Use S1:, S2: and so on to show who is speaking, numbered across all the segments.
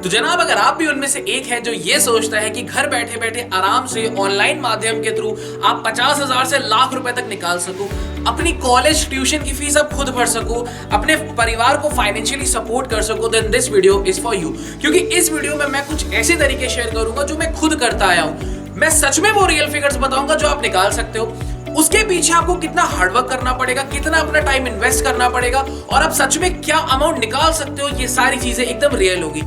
S1: तो जनाब, अगर आप भी उनमें से एक है जो ये सोचता है कि घर बैठे बैठे आराम से ऑनलाइन माध्यम के थ्रू आप 50,000 से लाख रुपए तक निकाल सको, अपनी कॉलेज ट्यूशन की फीस आप खुद भर सको, अपने परिवार को फाइनेंशियली सपोर्ट कर सको, then this video is for you. क्योंकि इस वीडियो में मैं कुछ ऐसे तरीके शेयर करूंगा जो मैं खुद करता आया हूं। मैं सच में वो रियल फिगर्स बताऊंगा जो आप निकाल सकते हो। उसके पीछे आपको कितना हार्डवर्क करना पड़ेगा, कितना अपना टाइम इन्वेस्ट करना पड़ेगा और आप सच में क्या अमाउंट निकाल सकते हो, ये सारी चीजें एकदम रियल होगी।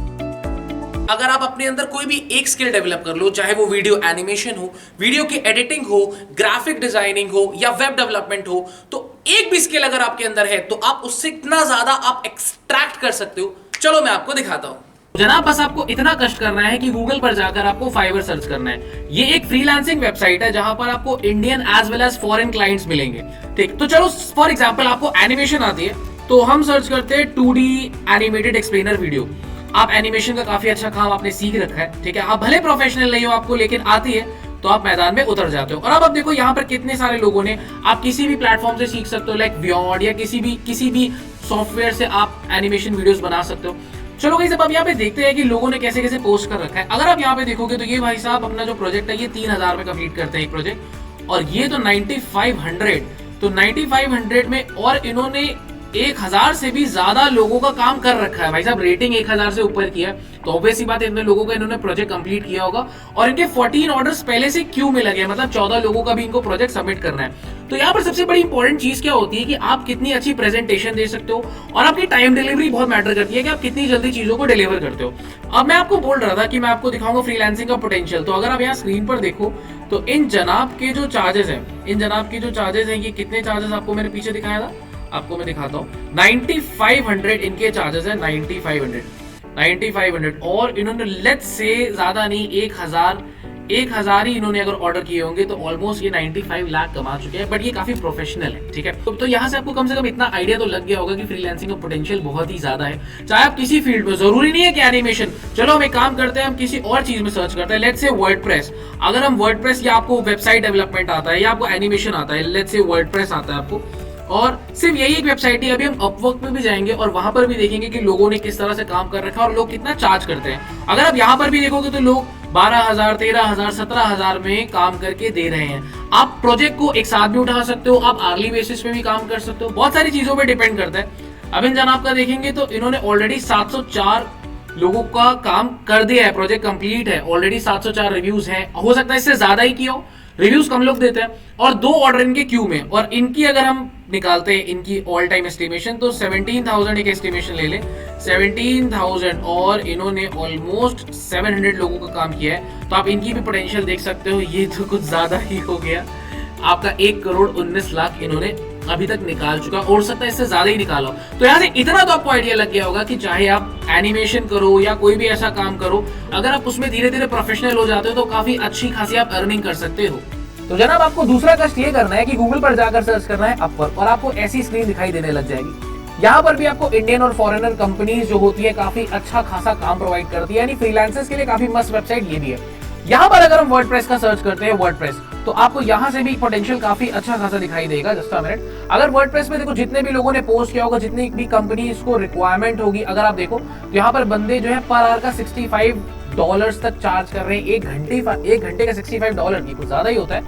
S1: अगर आप अपने अंदर कोई भी एक स्किल डेवलप कर लो, चाहे वो वीडियो एनिमेशन हो, वीडियो की एडिटिंग हो, ग्राफिक डिजाइनिंग हो या वेब डेवलपमेंट हो, तो एक भी स्किल अगर आपके अंदर है तो आप उससे इतना ज्यादा आप एक्सट्रैक्ट कर सकते हो। चलो मैं आपको दिखाता हूं। जनाब, बस आपको इतना कष्ट करना है कि गूगल पर जाकर आपको फाइवर सर्च करना है। ये एक फ्रीलांसिंग वेबसाइट है जहां पर आपको Indian as well as foreign clients मिलेंगे। ठीक, तो चलो फॉर एग्जांपल आपको एनिमेशन आती है तो हम सर्च करते हैं 2D एनिमेटेड एक्सप्लेनर वीडियो। आप एनिमेशन का काफी अच्छा काम आपने सीख रखा है, ठीक है, आप भले प्रोफेशनल नहीं हो आपको, लेकिन आती है तो आप मैदान में उतर जाते हो। और अब आप देखो यहाँ पर कितने सारे लोगों ने, आप किसी भी प्लेटफॉर्म से सीख सकते हो, लाइक बियॉन्ड या किसी भी सॉफ्टवेयर से आप एनिमेशन वीडियोस बना सकते हो। चलो गाइस, अब यहाँ पे देखते हैं कि लोगों ने कैसे कैसे पोस्ट कर रखा है। अगर आप यहाँ पे देखोगे तो ये भाई साहब अपना जो प्रोजेक्ट है ये 3,000 में कंप्लीट करते हैं एक प्रोजेक्ट, और ये तो 9500, तो 9500 में, और इन्होंने 1,000 से भी ज्यादा लोगों का काम कर रखा है भाई साहब। रेटिंग 1,000 से ऊपर किया है तो ऑब्वियस सी बात है इतने लोगों का इन्होंने प्रोजेक्ट कंप्लीट किया होगा। और इनके 14 ऑर्डर्स पहले से क्यू में लगे हैं, मतलब 14 लोगों का भी इनको प्रोजेक्ट सबमिट करना है। तो यहाँ पर सबसे बड़ी इंपॉर्टेंट चीज क्या होती है कि आप कितनी अच्छी प्रेजेंटेशन दे सकते हो, और आपकी टाइम डिलीवरी बहुत मैटर करती है कि आप कितनी जल्दी चीजों को डिलीवर करते हो। अब मैं आपको बोल रहा था कि मैं आपको दिखाऊंगा फ्रीलांसिंग का पोटेंशियल। तो अगर आप यहाँ स्क्रीन पर देखो तो इन जनाब के जो चार्जेस हैं, ये कितने चार्जेस आपको मैंने पीछे दिखाया था, आपको मैं दिखाता हूँ। 9500 इनके चार्जेस है, 9500, और इन्होंने लेट्स से ज्यादा नहीं 1,000 ही इन्होंने अगर ऑर्डर किए होंगे तो ऑलमोस्ट ये 95 लाख कमा चुके हैं। बट ये काफी प्रोफेशनल है, ठीक है। तो यहाँ से आपको कम से कम इतना आइडिया तो लग गया होगा कि फ्रीलांसिंग का पोटेंशियल बहुत ही ज्यादा है। चाहे आप किसी फील्ड में, जरूरी नहीं है कि एनिमेशन, चलो हम एक काम करते हैं, हम किसी और चीज में सर्च करते हैं, लेट्स से वर्डप्रेस। अगर हम वर्डप्रेस, या आपको वेबसाइट डेवलपमेंट आता है या आपको एनिमेशन आता है, लेट्स से वर्डप्रेस आता है आपको, और सिर्फ यही एक वेबसाइट है। अभी हम अपवर्क में भी जाएंगे और वहां पर भी देखेंगे कि लोगों ने किस तरह से काम कर रखा है और लोग कितना चार्ज करते हैं। अगर आप यहाँ पर भी देखोगे तो लोग 12,000, 13,000, 17,000 में काम करके दे रहे हैं। आप प्रोजेक्ट को एक साथ भी उठा सकते हो, आप आर्ली बेसिस पे भी काम कर सकते हो, बहुत सारी चीजों पे डिपेंड करता है। अब इन जनाब का देखेंगे तो इन्होंने ऑलरेडी 704 लोगों का काम कर दिया है, प्रोजेक्ट कंप्लीट है, ऑलरेडी 704 रिव्यूज हैं। हो सकता है इससे ज्यादा ही किया हो, रिव्यूज कम लोग देते हैं, और 2 ऑर्डर इनके क्यू में। और इनकी अगर हम निकालते हैं इनकी ऑल टाइम एस्टिमेशन तो 17,000 एक एस्टिमेशन ले लें, 17,000, और इन्होंने ऑलमोस्ट 700 लोगों का काम किया है। तो आप इनकी भी पोटेंशियल देख सकते हो, ये तो कुछ ज्यादा ही हो गया। आपका 1,19,00,000 इन्होंने अभी तक निकाल चुका, हो सकता है इससे ज्यादा ही निकाला हो। तो यहाँ से इतना तो आपको आइडिया लग गया होगा कि चाहे आप एनिमेशन करो या कोई भी ऐसा काम करो, अगर आप उसमें धीरे धीरे प्रोफेशनल हो जाते हो तो काफी अच्छी खासी आप अर्निंग कर सकते हो। तो जनाब, आपको दूसरा कष्ट ये करना है कि गूगल पर जाकर सर्च करना है अपवर्क, और आपको ऐसी स्क्रीन दिखाई देने लग जाएगी। यहाँ पर भी आपको इंडियन और फॉरेनर कंपनीज जो होती है काफी अच्छा खासा काम प्रोवाइड करती है, यानी फ्रीलांसर्स के लिए काफी मस्त वेबसाइट ये भी है। यहाँ पर अगर हम वर्डप्रेस का सर्च करते हैं, वर्डप्रेस, तो आपको यहाँ से भी पोटेंशियल काफी अच्छा खासा दिखाई देगा। जस्ट अ मिनट, अगर वर्डप्रेस में देखो जितने भी लोगों ने पोस्ट किया होगा, जितनी भी कंपनी को रिक्वायरमेंट होगी, अगर आप देखो तो यहाँ पर बंदे जो है पर आवर का $65 तक चार्ज कर रहे हैं। एक घंटे का $65 की कुछ ज्यादा ही होता है।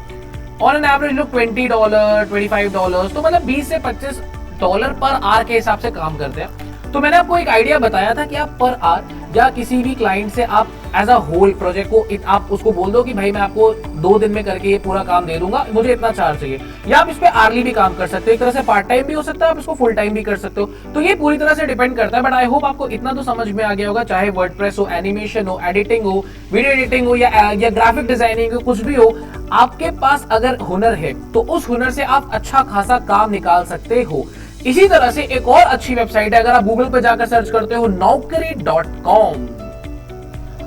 S1: ऑन एन एवरेज लोग $20, $25, तो मतलब $20 से $25 पर आवर के हिसाब से काम करते हैं। तो मैंने आपको एक आइडिया बताया था कि आप पर आवर या किसी भी क्लाइंट से आप एज अ होल प्रोजेक्ट को आप उसको बोल दो कि भाई मैं आपको 2 दिन में करके ये पूरा काम दे दूंगा, मुझे इतना चार्ज चाहिए। या आप इस पे आर्ली भी काम कर सकते हो, एक तरह से पार्ट टाइम भी हो सकता है, आप इसको फुल टाइम भी कर सकते हो। तो ये पूरी तरह से डिपेंड करता है। बट आई होप आपको इतना तो समझ में आ गया होगा, चाहे वर्डप्रेस हो, एनिमेशन हो, एडिटिंग हो, वीडियो एडिटिंग हो, या ग्राफिक डिजाइनिंग हो, कुछ भी हो, आपके पास अगर हुनर है तो उस हुनर से आप अच्छा खासा काम निकाल सकते हो। इसी तरह से एक और अच्छी वेबसाइट है, अगर आप गूगल पे जाकर सर्च करते हो naukri.com,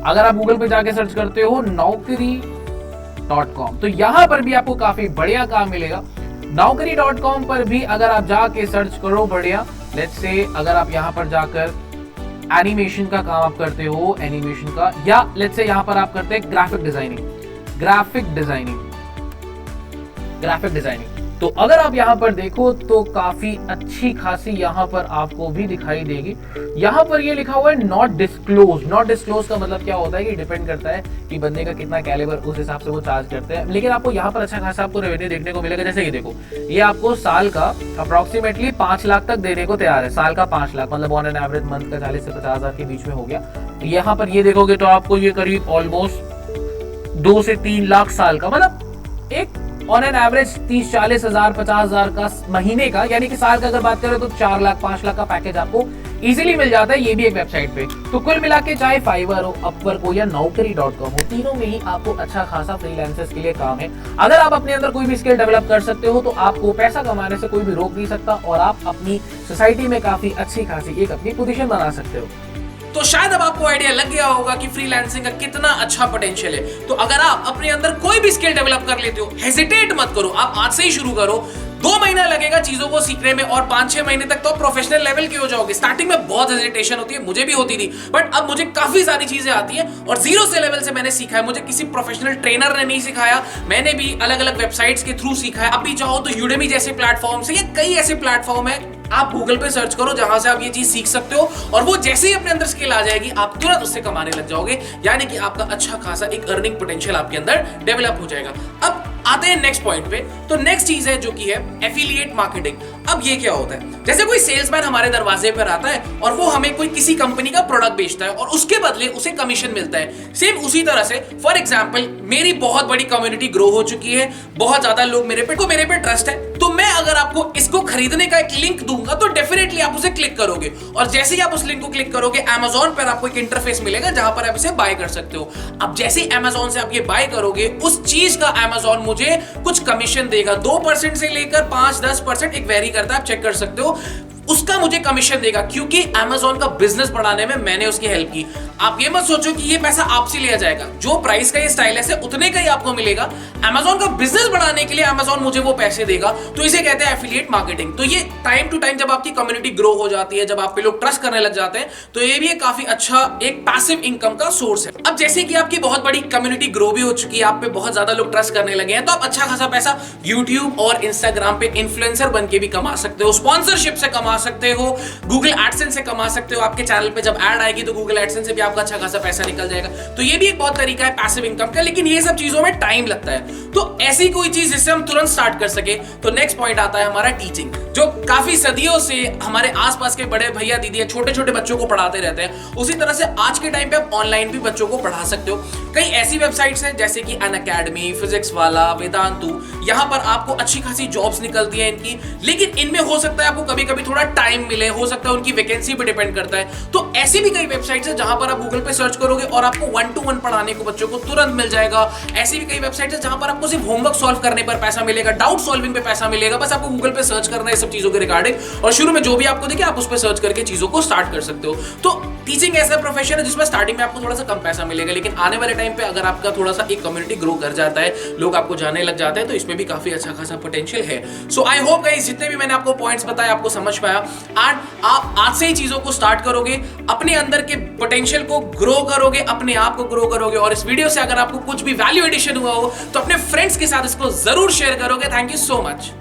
S1: अगर आप गूगल पे जाकर सर्च करते हो naukri.com, तो यहां पर भी आपको काफी बढ़िया काम मिलेगा। naukri.com पर भी अगर आप जाके सर्च करो बढ़िया, लेट्स से अगर आप यहां पर जाकर एनिमेशन का काम आप करते हो, एनिमेशन का, या लेट्स से यहां पर आप करते हैं ग्राफिक डिजाइनिंग, तो अगर आप यहाँ पर देखो तो काफी अच्छी खासी यहाँ पर आपको भी दिखाई देगी। यहाँ पर ये लिखा हुआ है नॉट डिस्क्लोज। नॉट डिस्क्लोज का मतलब क्या होता है कि डिपेंड करता है कि बंदे का कितना कैलिबर, उस हिसाब से वो चार्ज करते हैं। लेकिन आपको यहाँ पर अच्छा खासा आपको रेवेन्यू देखने को मिलेगा। जैसे ये देखो, ये आपको साल का अप्रोक्सीमेटली 5 लाख तक देने को तैयार है। साल का 5 लाख मतलब ऑन एन एवरेज मंथ का 40 से 50 हजार के बीच में हो गया। तो यहाँ पर ये देखोगे तो आपको ये करीब ऑलमोस्ट 2 से 3 लाख साल का, मतलब एक ऑन एन एवरेज 30-40 हजार 50 हजार का महीने का, यानी कि साल का अगर बात करें तो 4 लाख 5 लाख का पैकेज आपको इजीली मिल जाता है, ये भी एक वेबसाइट पे। तो कुल मिला के चाहे फाइवर हो, अपवर्क हो या naukri.com हो, तीनों में ही आपको अच्छा खासा फ्रीलांसर्स के लिए काम है। अगर आप अपने अंदर कोई भी स्किल डेवलप कर सकते हो तो आपको पैसा कमाने से कोई भी रोक नहीं सकता और आप अपनी सोसाइटी में काफी अच्छी खासी एक अपनी पोजीशन बना सकते हो। तो शायद अब आपको आइडिया लग गया होगा कि फ्रीलांसिंग का कितना अच्छा पोटेंशियल है। तो अगर आप अपने अंदर कोई भी स्किल डेवलप कर लेते हो, हेजिटेट मत करो, आप आज से ही शुरू करो। 2 महीना लगेगा चीजों को सीखने में और 5-6 महीने तक तो प्रोफेशनल लेवल के हो जाओगे। स्टार्टिंग में बहुत हेजिटेशन होती है, मुझे भी होती थी, बट अब मुझे काफी सारी चीजें आती है और जीरो से लेवल से मैंने सीखा है। मुझे किसी प्रोफेशनल ट्रेनर ने नहीं सिखाया, मैंने भी अलग अलग वेबसाइट्स के थ्रू सीखा है। अभी चाहो तो यूडेमी जैसे प्लेटफॉर्म से, या कई ऐसे प्लेटफॉर्म है, आप गूगल पे सर्च करो जहां से आप ये चीज सीख सकते हो और वो जैसे ही अपने अंदर स्किल आ जाएगी आप तुरंत उससे कमाने लग जाओगे, यानी कि आपका अच्छा खासा एक अर्निंग पोटेंशियल आपके अंदर डेवलप हो जाएगा। अब आते हैं नेक्स्ट पॉइंट पे। तो नेक्स्ट चीज है जो कि है एफिलिएट मार्केटिंग। अब ये क्या होता है? जैसे कोई सेल्समैन हमारे दरवाजे पर आता है और वो हमें कोई किसी कंपनी का प्रोडक्ट बेचता है और उसके बदले उसे कमीशन मिलता है। सेम उसी तरह से फॉर एग्जांपल मेरी बहुत बड़ी कम्युनिटी ग्रो हो चुकी है, बहुत ज्यादा लोग मेरे पे ट्रस्ट है, तो मैं अगर आपको इसको खरीदने का एक लिंक दूंगा तो डेफिनेटली आप उसे क्लिक करोगे और जैसे ही आप उस लिंक को क्लिक करोगे Amazon पर आपको एक इंटरफेस मिलेगा जहां पर आप इसे बाय कर सकते हो। अब जैसे ही Amazon से आप ये बाय करोगे, उस चीज का Amazon मुझे कुछ कमीशन देगा, 2% से लेकर 5-10%, एक वेरी करता है, आप चेक कर सकते हो, उसका मुझे कमीशन देगा क्योंकि Amazon का बिजनेस बढ़ाने में मैंने उसकी हेल्प की। आप ये मत सोचो कि ये पैसा आपसे लिया जाएगा, जो प्राइस का ये स्टाइलिश है उतने का ही आपको मिलेगा। Amazon का बिजनेस बढ़ाने के लिए Amazon मुझे वो पैसे देगा, तो इसे कहते हैं एफिलिएट मार्केटिंग। तो ये टाइम टू टाइम जब आपकी कम्युनिटी ग्रो हो जाती है, जब आप पे लोग ट्रस्ट करने लग जाते हैं, तो ये भी एक काफी अच्छा एक पैसिव इनकम का सोर्स है। अब जैसे कि आपकी बहुत बड़ी कम्युनिटी ग्रो भी हो चुकी है, आप पे बहुत ज्यादा लोग ट्रस्ट करने लगे हैं, तो आप अच्छा खासा पैसा यूट्यूब और इंस्टाग्राम पे इन्फ्लुएंसर बन के भी कमा सकते हो, स्पॉन्सरशिप से कमा सकते हो, गूगल एडसेंस से कमा सकते हो। आपके चैनल पे जब ऐड आएगी तो गूगल एडसेंस से भी आपका अच्छा खासा पैसा निकल जाएगा। तो ये भी एक बहुत तरीका है पैसिव इनकम का, लेकिन ये सब चीजों में टाइम लगता है। तो ऐसी कोई चीज जिससे हम तुरंत स्टार्ट कर सके, तो नेक्स्ट पॉइंट आता है हमारा टीचिंग, जो काफी सदियों से हमारे आसपास के बड़े भैया दीदी छोटे छोटे बच्चों को पढ़ाते रहते हैं। उसी तरह से आज के टाइम पे आप ऑनलाइन भी बच्चों को पढ़ा सकते हो। कई ऐसी वेबसाइट्स हैं जैसे कि अनअकैडमी, फिजिक्स वाला, वेदांतु, यहाँ पर आपको अच्छी खासी जॉब्स निकलती हैं इनकी, लेकिन इनमें हो सकता है आपको कभी कभी थोड़ा टाइम मिले, हो सकता है उनकी वैकेंसी पे डिपेंड करता है। तो ऐसी भी कई वेबसाइट्स हैं जहां पर आप गूगल पे सर्च करोगे और आपको 1-to-1 पढ़ाने को बच्चों को तुरंत मिल जाएगा। ऐसी भी कई वेबसाइट्स हैं जहां पर आपको सिर्फ होमवर्क सॉल्व करने पर पैसा मिलेगा, डाउट सॉल्विंग पे पैसा मिलेगा। बस आपको गूगल पे सर्च करना है सब चीजों के रिगार्डिंग और शुरू में जो भी आपको दिखे आप उस पर सर्च करके चीजों को स्टार्ट कर सकते हो। तो टीचिंग ऐसा प्रोफेशन है जिसमें स्टार्टिंग में आपको थोड़ा सा कम पैसा मिलेगा, लेकिन आने वाले टाइम पे अगर आपका थोड़ा सा एक कम्युनिटी ग्रो कर जाता है, लोग आपको जाने लग जाते हैं, तो इसमें भी काफी अच्छा खासा पोटेंशियल है। सो आई होप गाइस जितने भी मैंने आपको पॉइंट्स बताए आपको समझ पाया। आप आज से ही चीजों को स्टार्ट करोगे, अपने अंदर के पोटेंशियल को ग्रो करोगे, अपने आप को ग्रो करोगे। और इस वीडियो से अगर आपको कुछ भी वैल्यू एडिशन हुआ हो तो अपने फ्रेंड्स के साथ इसको जरूर शेयर करोगे। Thank you so much.